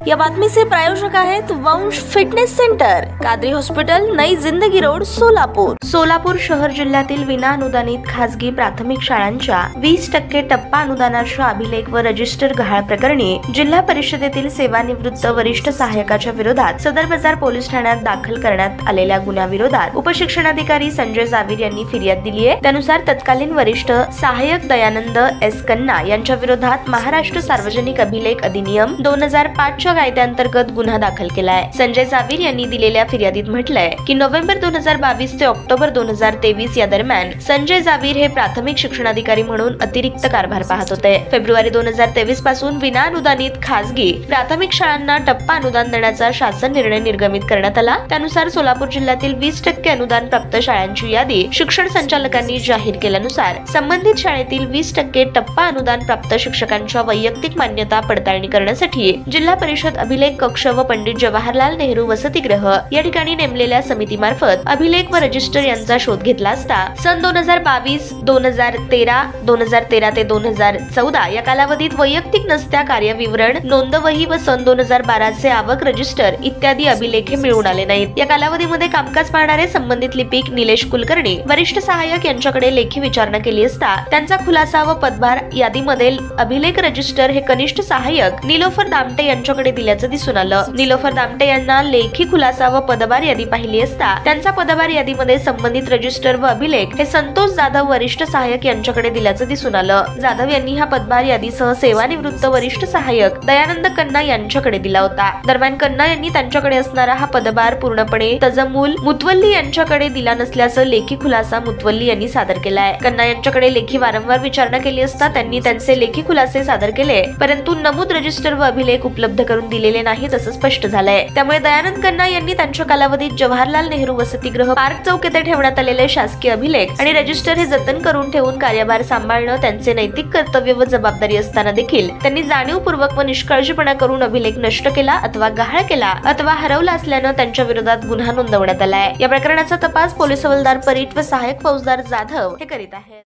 या बातमीचे प्रायोजक आहेत वंश फिटनेस सेंटर, कादरी हॉस्पिटल, नई जिंदगी रोड, सोलापूर। सोलापूर शहर जिल्ह्यातील विना अनुदानित खासगी प्राथमिक शाळांच्या 20% टप्पा अनुदानाच्या अभिलेख व रजिस्टर गहाळ प्रकरणी जिल्हा परिषदेतील सेवानिवृत्त वरिष्ठ सहाय्यकाच्या विरोधात सदर बाजार पोलीस ठाण्यात दाखल करण्यात आलेल्या गुन्ह्याविरोधात उपशिक्षणाधिकारी संजय जावीर यांनी फिर्याद दिली आहे। त्यानुसार तत्कालीन वरिष्ठ सहाय्यक दयानंद एस कन्ना यांच्या विरोधात महाराष्ट्र सार्वजनिक अभिलेख अधिनियम 2005 च्या कायद्याअंतर्गत गुन्हा दाखल केलाय। संजय जावीर यांनी दिलेल्या फिर्यादीत म्हटलंय की नोव्हेंबर 2022 ते ऑक्टोबर 2023 या दरम्यान संजय जावीर हे प्राथमिक शिक्षणाधिकारी म्हणून अतिरिक्त कारभार पाहत होते। फेब्रुवारी 2023 पासून विना अनुदानित खासगी प्राथमिक शाळांना टप्पा अनुदान देण्याचा शासन निर्णय निर्गमित करण्यात आला। त्यानुसार सोलापूर जिल्ह्यातील 20% अनुदान प्राप्त शाळांची यादी शिक्षण संचालकांनी जाहीर केल्यानुसार संबंधित शाळेतील 20% टप्पा अनुदान प्राप्त शिक्षकांच्या वैयक्तिक मान्यता पडताळणी करण्यासाठी जिल्हा परिषद अभिलेख कक्ष व पंडित जवाहरलाल नेहरू वसतिगृह या ठिकाणी नेमलेल्या समितीमार्फत अभिलेख व रजिस्टर यांचा शोध घेतला असता सन 2022, 2013, 2013 ते 2014 या कालावधीत वैयक्तिक नसत्या कार्यविवरण, नोंदवही व सन 2012 चे आवक रजिस्टर इत्यादी अभिलेख मिळून आले नाहीत। या कालावधीमध्ये कामकाज पाहणारे संबंधित लिपिक निलेश कुलकर्णी वरिष्ठ सहाय्यक यांच्याकडे लेखी विचारणा केली असता त्यांचा खुलासा व पदभार यादीमध्ये अभिलेख रजिस्टर हे कनिष्ठ सहाय्यक निलोफर दामटे यांच्याकडे दिल्याचं दिसून आलं। निलोफर दामटे यांना लेखी खुलासा व पदभार यादी पाहिली असता त्यांचा पदभार यादीमध्ये संबंधित रजिस्टर व अभिलेख हे संतोष जाधव वरिष्ठ सहाय्यक यांच्याकडे दिल्याचं दिसून आलं। जाधव यांनी हा पदभार यादीसह सेवानिवृत्त वरिष्ठ सहाय्यक दयानंद कन्ना यांच्याकडे दिला होता। दरम्यान कन्ना यांनी त्यांच्याकडे असणारा हा पदभार पूर्णपणे तजमुल मुतवल्ली यांच्याकडे दिला नसल्याचं लेखी खुलासा मुतवल्ली यांनी सादर केलाय। कन्ना यांच्याकडे लेखी वारंवार विचारणा केली असता त्यांनी त्यांचे लेखी खुलासे सादर केले, परंतु नमूद रजिस्टर व अभिलेख उपलब्ध करून दिलेले नाहीत असं स्पष्ट झालंय। त्यामुळे दयानंद कन्ना यांनी त्यांच्या कालावधीत जवाहरलाल नेहरू वसतिगृह पार्क चौक येथे ठेवण्यात आलेले शासकीय अभिलेख आणि रजिस्टर हे जतन करून ठेवून कार्यभार सांभाळणं त्यांचे नैतिक कर्तव्य व जबाबदारी असताना देखील त्यांनी जाणीवपूर्वक व निष्काळजीपणा करून अभिलेख नष्ट केला अथवा गहाळ केला अथवा हरवला असल्यानं त्यांच्या विरोधात गुन्हा नोंदवण्यात आलाय। या प्रकरणाचा तपास पोलीस हवालदार परीट व सहाय्यक फौजदार जाधव हे करीत आहेत।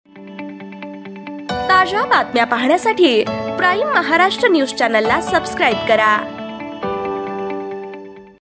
ताज्या बातम्या पाहण्यासाठी प्राईम महाराष्ट्र न्यूज चॅनलला सबस्क्राईब करा।